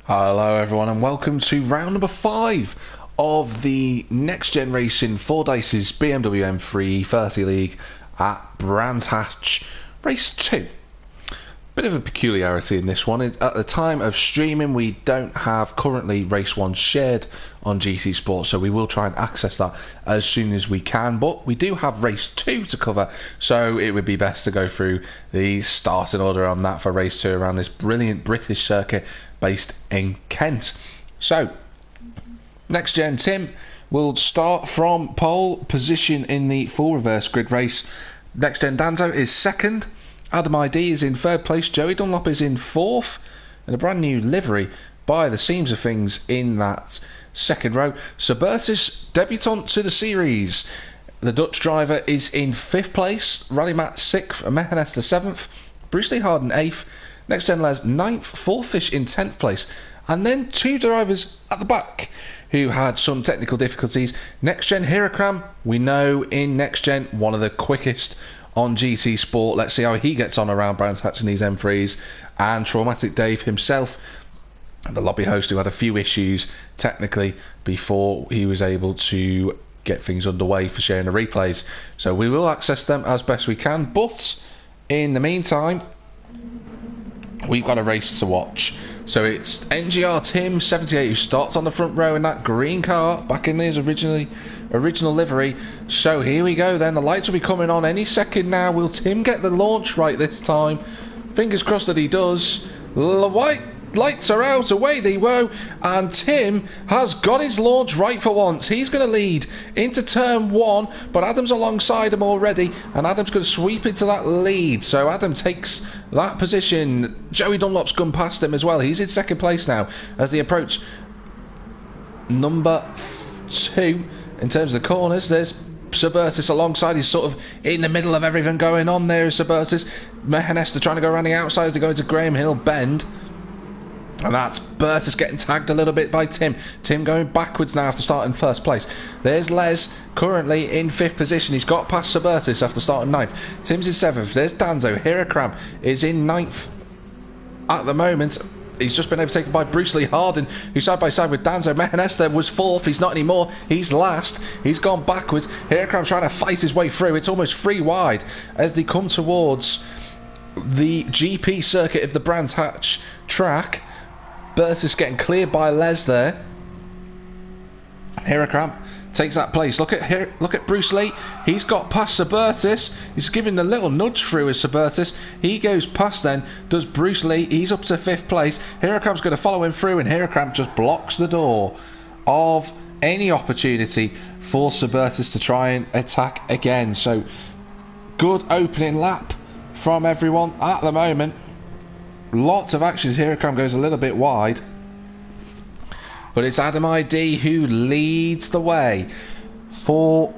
Hello everyone and welcome to round number 5 of the Next Gen Racing Fordyce's BMW M3 30 League at Brands Hatch Race 2. Bit of a peculiarity in this one. At the time of streaming we don't have currently Race 1 shared on GT Sport, so we will try and access that as soon as we can, but we do have Race 2 to cover, so it would be best to go through the starting order on that for Race 2 around this brilliant British circuit based in Kent. So, Next Gen Tim will start from pole position in the full reverse grid race. Next Gen Danzo is second. Adam ID is in third place. Joey Dunlop is in fourth. And a brand new livery by the seams of things in that second row. Suburtis, debutant to the series. The Dutch driver is in fifth place. Rally Matt sixth. Mehanesta seventh. Bruce Lee Harden eighth. Next Gen Les ninth. Fourfish in 10th place. And then two drivers at the back who had some technical difficulties. Next Gen Hirakram, we know in Next Gen one of the quickest on GT Sport. Let's see how he gets on around Brands Hatch in these M3s. And Traumatic Dave himself, the lobby host, who had a few issues technically before he was able to get things underway for sharing the replays. So we will access them as best we can, but in the meantime we've got a race to watch. So it's NGR Tim 78 who starts on the front row in that green car, back in his original livery. So here we go then, the lights will be coming on any second now. Will Tim get the launch right this time? Fingers crossed that he does. The white lights are out, away they go, and Tim has got his launch right for once. He's going to lead into turn one, but Adam's alongside him already, and Adam's going to sweep into that lead. So Adam takes that position. Joey Dunlop's gone past him as well. He's in second place now as they approach number 2 in terms of the corners. There's Suburtis alongside. He's sort of in the middle of everything going on there. Suburtis, Mehanesta trying to go around the outside as they go into Graham Hill Bend. And that's Bertus getting tagged a little bit by Tim. Tim going backwards now after starting first place. There's Les currently in 5th position. He's got past Suburtis after starting 9th. Tim's in 7th. There's Danzo. Hirakram is in 9th at the moment. He's just been overtaken by Bruce Lee Harden, who's side by side with Danzo. Mehanesta was 4th. He's not anymore. He's last. He's gone backwards. Hirakram's trying to fight his way through. It's almost 3 wide as they come towards the GP circuit of the Brands Hatch track. Bertus getting cleared by Les there. Hirakram takes that place. Look at Bruce Lee. He's got past Suburtis. He's giving a little nudge through as Suburtis. He goes past then. Does Bruce Lee. He's up to 5th place. Hirakram's going to follow him through, and Hirakram just blocks the door of any opportunity for Suburtis to try and attack again. So good opening lap from everyone at the moment. Lots of actions. Hirakram goes a little bit wide, but it's Adam ID who leads the way for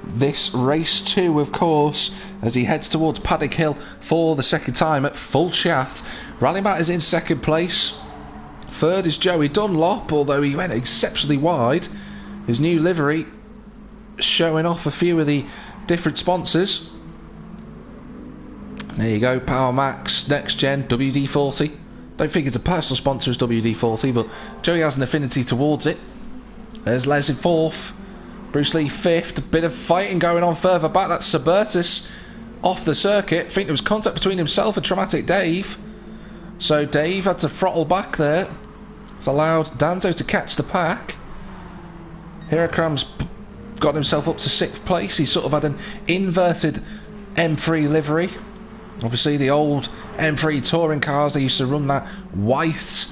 this race 2, of course, as he heads towards Paddock Hill for the second time at full chat. Rally Matt is in 2nd place. 3rd is Joey Dunlop, although he went exceptionally wide. His new livery showing off a few of the different sponsors. There you go, Power Max, Next Gen, WD-40. Don't think it's a personal sponsor as WD-40, but Joey has an affinity towards it. There's Les in 4th, Bruce Lee 5th. A bit of fighting going on further back. That's Suburtis off the circuit. I think there was contact between himself and Traumatic Dave. So Dave had to throttle back there. It's allowed Danzo to catch the pack. Hirakram's got himself up to 6th place. He sort of had an inverted M3 livery. Obviously the old M3 touring cars, they used to run that white,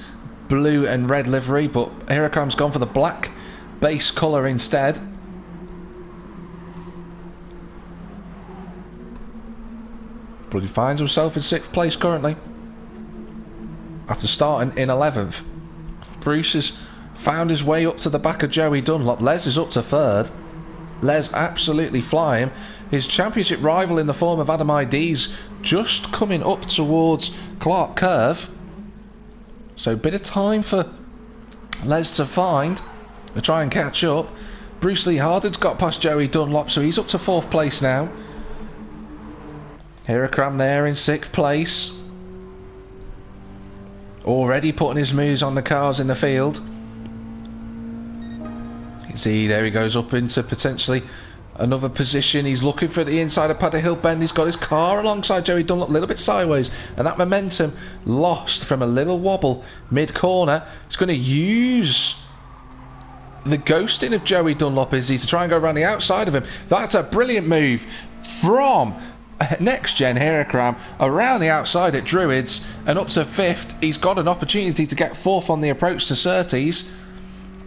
blue and red livery, but Hirakram's gone for the black base colour instead. But he finds himself in 6th place currently after starting in 11th. Bruce has found his way up to the back of Joey Dunlop. Les is up to 3rd. Les absolutely flying. His championship rival in the form of Adam ID's just coming up towards Clark Curve. So a bit of time for Les to find to try and catch up. Bruce Lee Harden's got past Joey Dunlop, so he's up to 4th place now. Hirakram there in 6th place. already putting his moves on the cars in the field. You can see there he goes up into potentially another position. He's looking for the inside of Paddy Hill Bend. He's got his car alongside Joey Dunlop a little bit sideways, and that momentum lost from a little wobble mid-corner. He's going to use the ghosting of Joey Dunlop, is he, to try and go around the outside of him. That's a brilliant move from NXTGEN Hirakram around the outside at Druids and up to 5th. He's got an opportunity to get 4th on the approach to Surtees.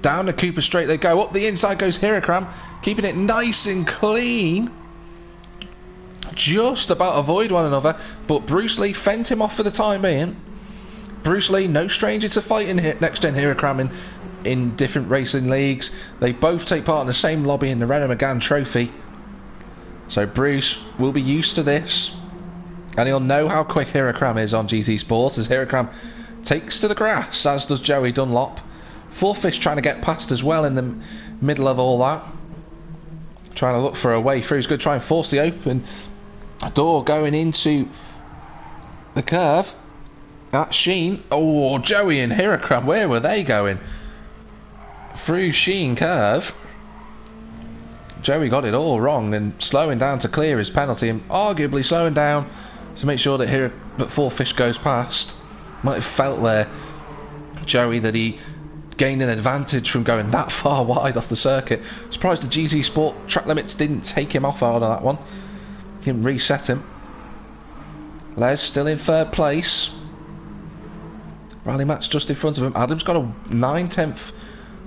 Down the Cooper Straight they go. Up the inside goes Hirakram, keeping it nice and clean. Just about avoid one another, but Bruce Lee fends him off for the time being. Bruce Lee, no stranger to fighting NXTGEN Hirakram in different racing leagues. They both take part in the same lobby in the Renault Megane Trophy. So Bruce will be used to this, and he'll know how quick Hirakram is on GT Sports, as Hirakram takes to the grass, as does Joey Dunlop. Fordyce trying to get past as well in the middle of all that. Trying to look for a way through. He's going to try and force the open door going into the curve. That's Sheen. Oh, Joey and Hirakram, where were they going? Through Sheen curve. Joey got it all wrong and slowing down to clear his penalty, and arguably slowing down to make sure that Fordyce goes past. Might have felt there, Joey, that he gained an advantage from going that far wide off the circuit. Surprised the GT Sport track limits didn't take him off out of that one. Didn't reset him. Les still in 3rd place. Rally Matt's just in front of him. Adam's got a 9/10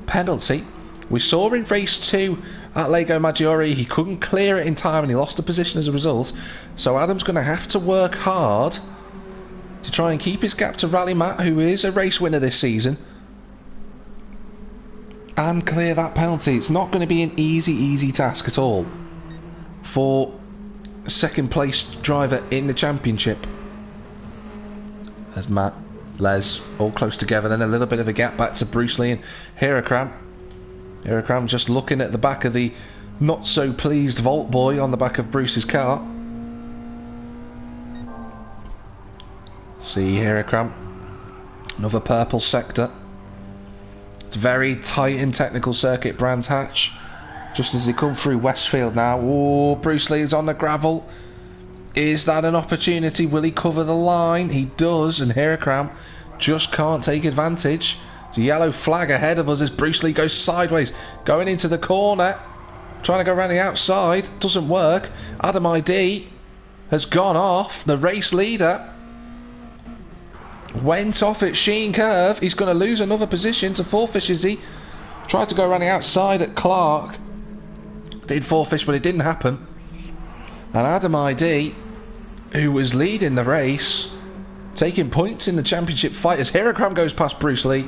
penalty. We saw in race 2 at Lego Maggiore he couldn't clear it in time and he lost the position as a result. So Adam's going to have to work hard to try and keep his gap to Rally Matt, who is a race winner this season, and clear that penalty. It's not going to be an easy task at all for a 2nd place driver in the championship. As Matt, Les all close together, then a little bit of a gap back to Bruce Lee and Hirakram. Hirakram just looking at the back of the not so pleased Vault Boy on the back of Bruce's car. See Hirakram, another purple sector. It's very tight in technical circuit, Brands Hatch. Just as they come through Westfield now. Oh, Bruce Lee is on the gravel. Is that an opportunity? Will he cover the line? He does, and Hirakram just can't take advantage. It's a yellow flag ahead of us as Bruce Lee goes sideways, going into the corner, trying to go around the outside. Doesn't work. Adam ID has gone off. The race leader went off at Sheen curve. He's going to lose another position to Fordyce, is he? Tried to go around the outside at Clark. Did Fordyce, but it didn't happen. And Adam ID, who was leading the race, taking points in the championship fight as Hirakram goes past Bruce Lee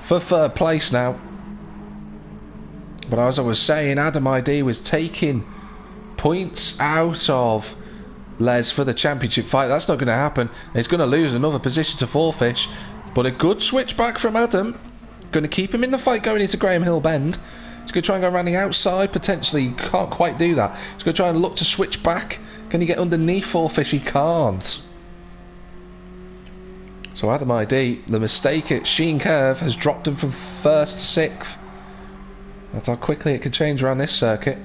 for 3rd place now. But as I was saying, Adam ID was taking points out of Les for the championship fight. That's not going to happen. He's going to lose another position to Fordyce, but a good switch back from Adam. Going to keep him in the fight going into Graham Hill Bend. He's going to try and go around the outside. Potentially can't quite do that. He's going to try and look to switch back. Can he get underneath Fordyce? He can't. So Adam ID, the mistake at Sheen curve has dropped him from 1st to 6th. That's how quickly it can change around this circuit.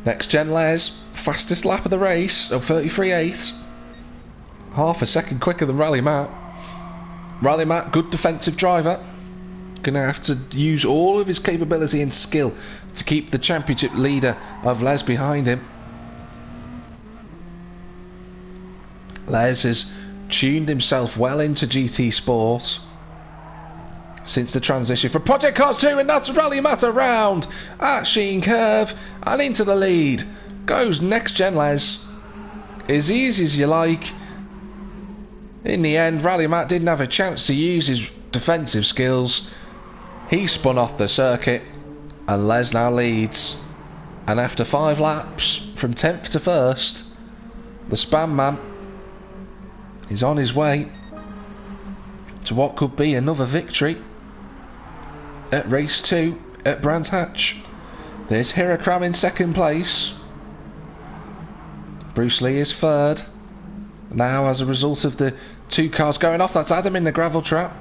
NXTGEN Les, fastest lap of the race of 33.8. Half a second quicker than Rally Matt. Rally Matt, good defensive driver. Going to have to use all of his capability and skill to keep the championship leader of Les behind him. Les has tuned himself well into GT Sport since the transition from Project Cars 2, and that's Rally Matt around at Sheen curve and into the lead goes NXTGEN Les. As easy as you like. In the end, Rally Matt didn't have a chance to use his defensive skills. He spun off the circuit and Les now leads, and after 5 laps from 10th to 1st, the Spam Man is on his way to what could be another victory at race 2 at Brands Hatch. There's Hirakram in 2nd place. Bruce Lee is 3rd. Now, as a result of the Two cars going off. That's Adam in the gravel trap.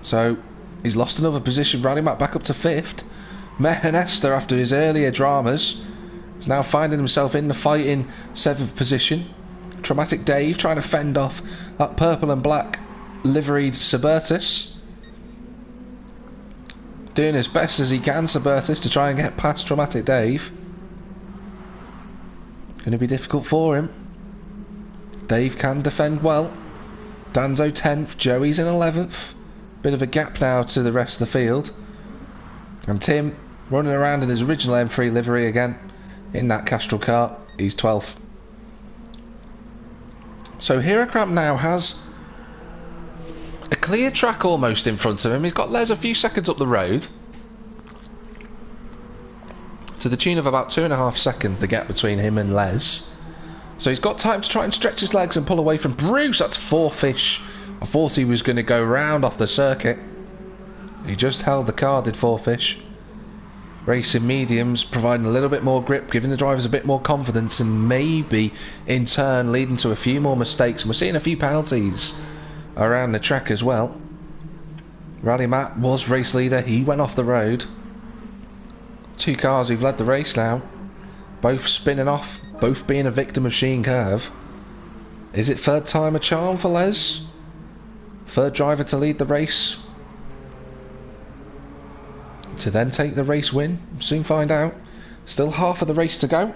So he's lost another position. Rally Matt back up to 5th. Mehan Esther, after his earlier dramas, is now finding himself in the fight in 7th position. Traumatic Dave trying to fend off that purple and black liveried Suburtus. Doing as best as he can, Suburtus, to try and get past Traumatic Dave. Going to be difficult for him. Dave can defend well. Danzo 10th, Joey's in 11th. Bit of a gap now to the rest of the field. And Tim running around in his original M3 livery again in that Castrol car. He's 12th. So Hirokram now has a clear track almost in front of him. He's got Les a few seconds up the road. To the tune of about 2.5 seconds, the gap between him and Les. So he's got time to try and stretch his legs and pull away from Bruce. That's 4-fish. I thought he was going to go round off the circuit. He just held the car, did 4-fish. Racing mediums, providing a little bit more grip, giving the drivers a bit more confidence, and maybe in turn leading to a few more mistakes. And we're seeing a few penalties around the track as well. Rally Matt was race leader. He went off the road. Two cars who've led the race now, both spinning off, both being a victim of Sheen Curve. Is it third time a charm for Les? Third driver to lead the race, to then take the race win? Soon find out. Still half of the race to go,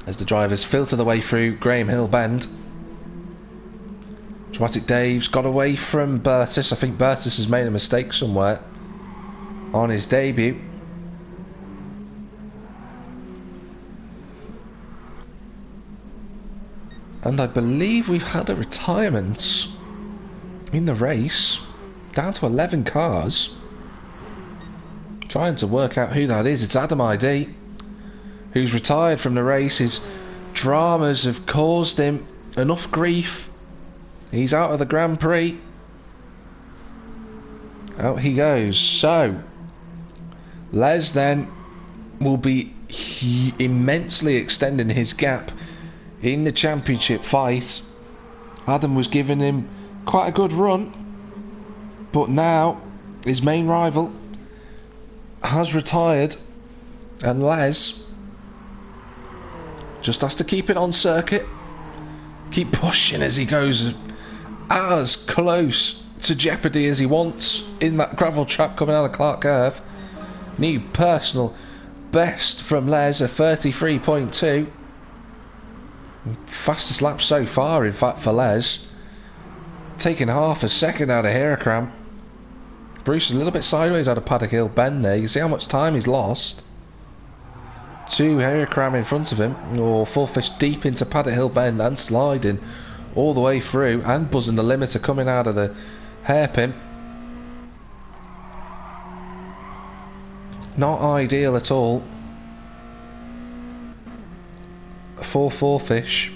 as the drivers filter the way through Graham Hill Bend. Dramatic Dave's got away from Bertus. I think Bertus has made a mistake somewhere on his debut. And I believe we've had a retirement in the race, down to 11 cars. Trying to work out who that is. It's Adam ID, who's retired from the race. His dramas have caused him enough grief. He's out of the Grand Prix. Out he goes. So Les then will be immensely extending his gap in the championship fight. Adam was giving him quite a good run, but now his main rival has retired, and Les just has to keep it on circuit, keep pushing as he goes as close to jeopardy as he wants in that gravel trap coming out of Clark Curve. New personal best from Les, a 33.2. Fastest lap so far, in fact, for Les. Taking half a second out of Hirokram. Bruce is a little bit sideways out of Paddock Hill Bend there. You can see how much time he's lost. Two Hirokram in front of him, or 4-fish deep into Paddock Hill Bend and sliding all the way through and buzzing the limiter coming out of the hairpin. Not ideal at all. 4-4-fish,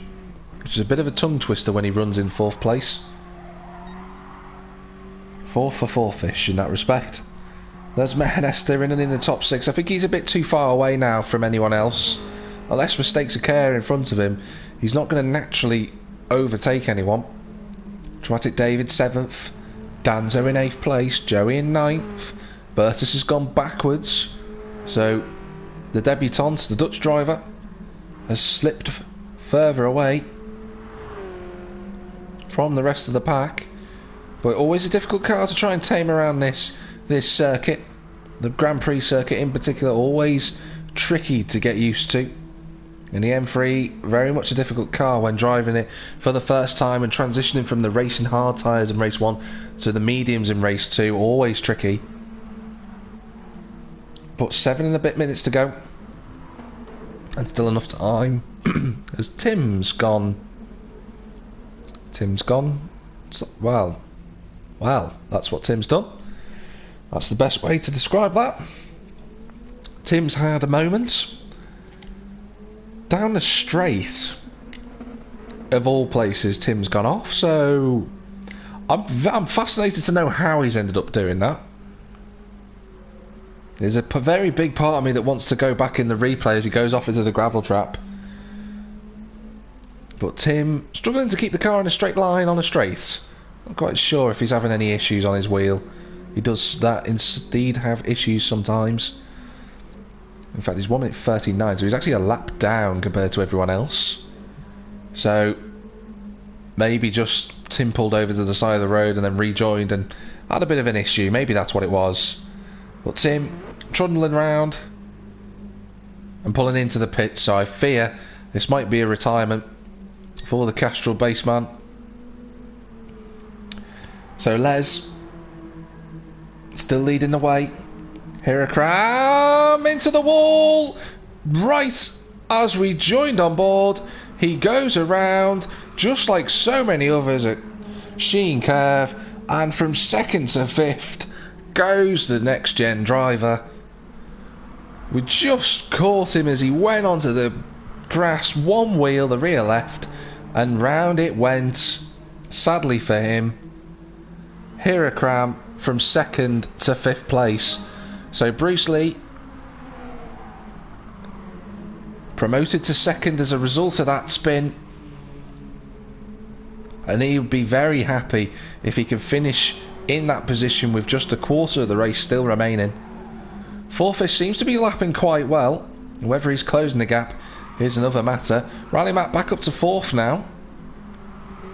which is a bit of a tongue twister when he runs in 4th place. 4 for 4-fish in that respect. There's Mehanester in and in the top 6. I think he's a bit too far away now from anyone else. Unless mistakes occur in front of him, he's not going to naturally overtake anyone. Dramatic David 7th. Danzo in 8th place. Joey in 9th. Bertus has gone backwards. So the debutant, the Dutch driver, has slipped further away from the rest of the pack. But always a difficult car to try and tame around this circuit. The Grand Prix circuit in particular, always tricky to get used to. And the M3, very much a difficult car when driving it for the first time and transitioning from the racing hard tyres in race 1 to the mediums in race 2, always tricky. But 7 and a bit minutes to go, and still enough time as Tim's gone. Well, that's what Tim's done. That's the best way to describe that. Tim's had a moment down the straight, of all places. Tim's gone off, so I'm fascinated to know how he's ended up doing that. There's a very big part of me that wants to go back in the replay as he goes off into the gravel trap, But Tim struggling to keep the car in a straight line on a straight. Not quite sure if he's having any issues on his wheel. He does that indeed have issues sometimes. In fact, he's 1 minute 39, so he's actually a lap down compared to everyone else. So maybe just Tim pulled over to the side of the road and then rejoined and had a bit of an issue. Maybe that's what it was. But Tim trundling around and pulling into the pit, so I fear this might be a retirement for the Castrol baseman. So Les still leading the way. Hirakram into the wall. Right as we joined on board, he goes around just like so many others at Sheen Curve, and from 2nd to 5th goes the next gen driver. We just caught him as he went onto the grass, one wheel, the rear left, and round it went. Sadly for him, Hirakram from 2nd to 5th place. So Bruce Lee promoted to 2nd as a result of that spin, and he would be very happy if he could finish in that position with just a quarter of the race still remaining. Fordyce seems to be lapping quite well. Whether he's closing the gap is another matter. Rally Matt back up to 4th now,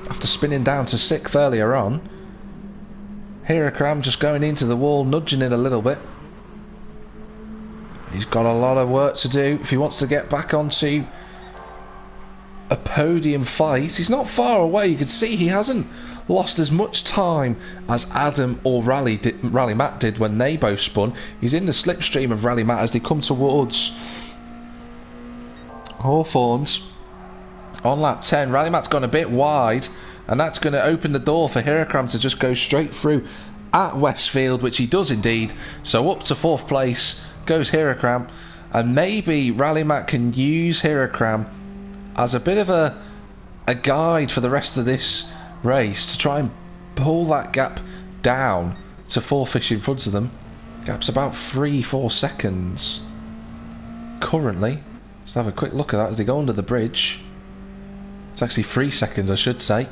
after spinning down to 6th earlier on. Hirakram just going into the wall, nudging it a little bit. He's got a lot of work to do if he wants to get back onto a podium fight. He's not far away. You can see he hasn't lost as much time as Adam or Rally Matt did when they both spun. He's in the slipstream of Rally Matt as they come towards Hawthorns on lap 10. Rally Matt's gone a bit wide, and that's going to open the door for Hirakram to just go straight through at Westfield, which he does indeed. So up to 4th place goes Hirakram, and maybe Rally Matt can use Hirakram as a bit of a guide for the rest of this race to try and pull that gap down to Fordyce in front of them. Gap's about 3-4 seconds currently. Let's have a quick look at that as they go under the bridge. It's actually 3 seconds, I should say.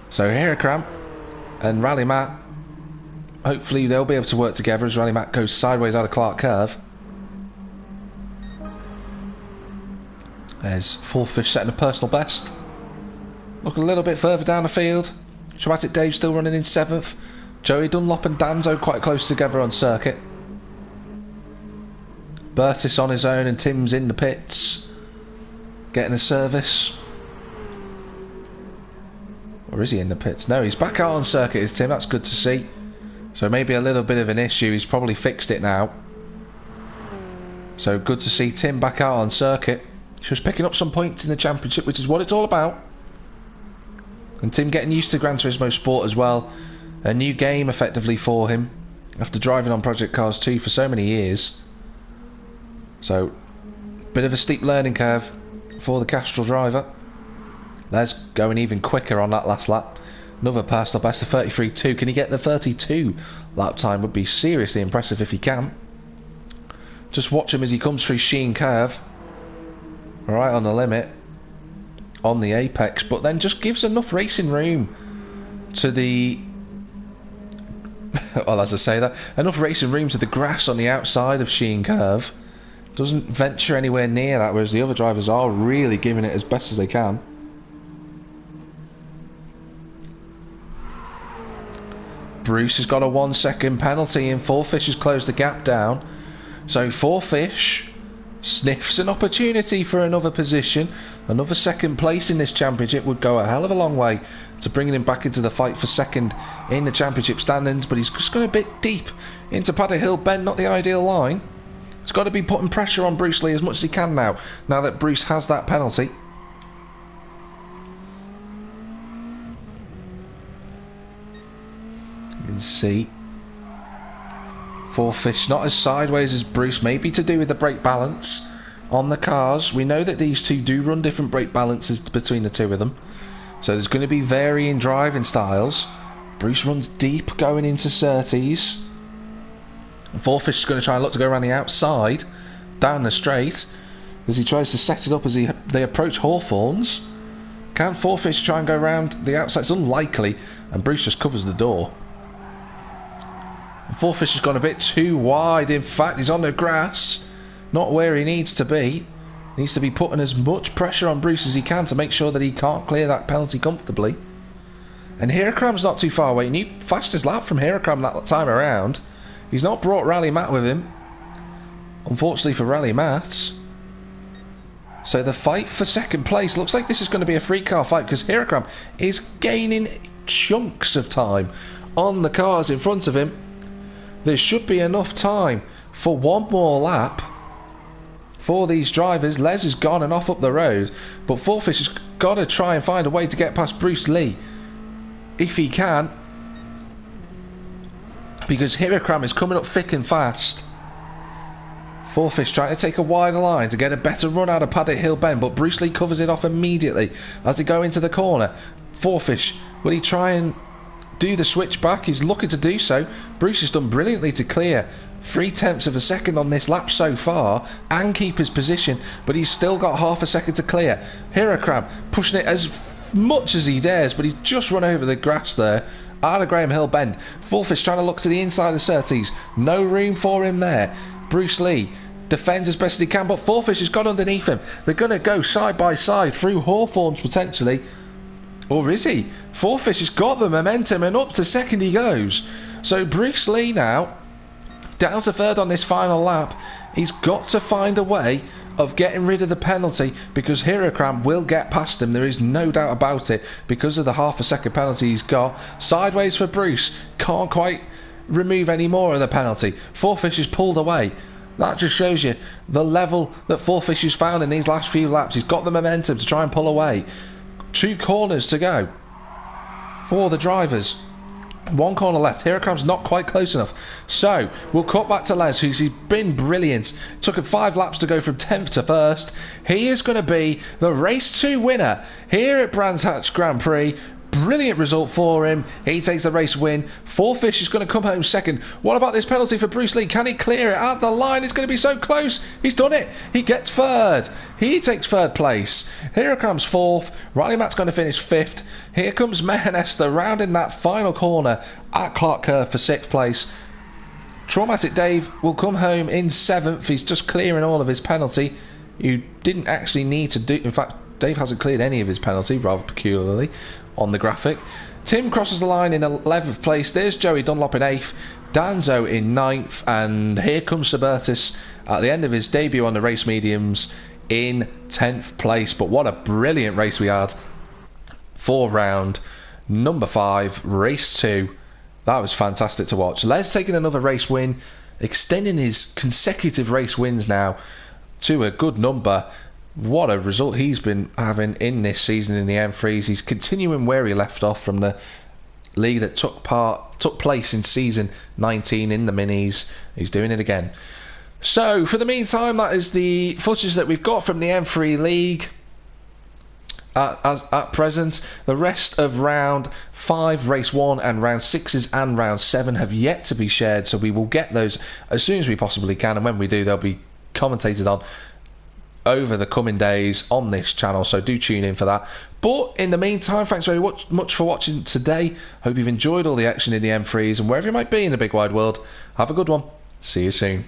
So Hirakram and Rally Matt, hopefully they'll be able to work together as Rally Matt goes sideways out of Clark Curve. There's Fordyce setting a personal best. Look a little bit further down the field. Traumatic Dave still running in 7th. Joey Dunlop and Danzo quite close together on circuit. Bertis on his own and Tim's in the pits, getting a service. Or is he in the pits? No, he's back out on circuit, is Tim. That's good to see. So maybe a little bit of an issue. He's probably fixed it now. So good to see Tim back out on circuit. Just picking up some points in the championship, which is what it's all about. And Tim getting used to Gran Turismo Sport as well. A new game effectively for him after driving on Project Cars 2 for so many years. So bit of a steep learning curve for the Castrol driver. Les going even quicker on that last lap. Another personal best of 33.2. Can he get the 32 lap time? Would be seriously impressive if he can. Just watch him as he comes through Sheen Curve. Right on the limit, on the apex, but then just gives enough racing room to the well, as I say that, enough racing room to the grass on the outside of Sheen Curve. Doesn't venture anywhere near that, whereas the other drivers are really giving it as best as they can. Bruce has got a 1 second penalty and Fordyce has closed the gap down. So Fordyce sniffs an opportunity for another position. Another 2nd place in this championship would go a hell of a long way to bringing him back into the fight for 2nd in the championship standings, but he's just gone a bit deep into Paddy Hill Bend, not the ideal line. He's got to be putting pressure on Bruce Lee as much as he can now that Bruce has that penalty. You can see Fordyce not as sideways as Bruce, maybe to do with the brake balance on the cars. We know that these two do run different brake balances between the two of them, so there's going to be varying driving styles. Bruce runs deep going into Surtees. Fordyce is going to try and look to go around the outside down the straight as he tries to set it up as they approach Hawthorns. Can Fordyce try and go around the outside? It's unlikely, and Bruce just covers the door. Fordyce has gone a bit too wide. In fact, he's on the grass, not where he needs to be. He needs to be putting as much pressure on Bruce as he can to make sure that he can't clear that penalty comfortably. And Hirakram's not too far away. New fastest lap from Hirakram that time around. He's not brought Rally Matt with him, unfortunately for Rally Matt. So the fight for second place looks like this is going to be a free car fight, because Hirakram is gaining chunks of time on the cars in front of him. There should be enough time for one more lap for these drivers. Les has gone and off up the road, but Fordyce has got to try and find a way to get past Bruce Lee if he can, because Hirakram is coming up thick and fast. Fordyce trying to take a wider line to get a better run out of Paddock Hill Bend, but Bruce Lee covers it off immediately as they go into the corner. Fordyce, will he try and do the switch back? He's looking to do so. Bruce has done brilliantly to clear 0.3 of a second on this lap so far and keep his position, but he's still got half a second to clear. Hirakram pushing it as much as he dares, but he's just run over the grass there out of Graham Hill Bend. Fordyce trying to look to the inside of the surtees, no room for him there. Bruce Lee defends as best as he can, but Fordyce has got underneath him. They're going to go side by side through Hawthorns potentially, or is he? Fordyce has got the momentum and up to second he goes. So Bruce Lee now down to third on this final lap. He's got to find a way of getting rid of the penalty, because Hirakram will get past him, there is no doubt about it, because of the half a second penalty he's got. Sideways for Bruce, can't quite remove any more of the penalty. Fordyce is pulled away. That just shows you the level that Fordyce has found in these last few laps. He's got the momentum to try and pull away. 2 corners to go for the drivers. 1 corner left. Hirakram's not quite close enough. So we'll cut back to Les, who's been brilliant. Took him 5 laps to go from 10th to 1st. He is going to be the race 2 winner here at Brands Hatch Grand Prix. Brilliant result for him. He takes the race win. Fordyce is going to come home second. What about this penalty for Bruce Lee? Can he clear it at the line? It's going to be so close. He's done it. He gets third. He takes third place. Here comes 4th. Riley Matt's going to finish 5th. Here comes Mehan Esther rounding that final corner at Clark Curve for 6th place. Traumatic Dave will come home in 7th. He's just clearing all of his penalty. You didn't actually need to do... In fact, Dave hasn't cleared any of his penalty, rather peculiarly, on the graphic. Tim crosses the line in 11th place. There's Joey Dunlop in 8th. Danzo in 9th. And here comes Subertis at the end of his debut on the race mediums in 10th place. But what a brilliant race we had for round number 5, race 2. That was fantastic to watch. Les taking another race win, extending his consecutive race wins now to a good number. What a result he's been having in this season in the M3s. He's continuing where he left off from the league that took place in season 19 in the minis. He's doing it again. So for the meantime, that is the footage that we've got from the M3 league at present. The rest of round 5, race 1, and round 6s and round 7 have yet to be shared, so we will get those as soon as we possibly can, and when we do, they'll be commentated on over the coming days on this channel, so do tune in for that. But in the meantime, thanks very much for watching today. Hope you've enjoyed all the action in the M3s, and wherever you might be in the big wide world, have a good one. See you soon.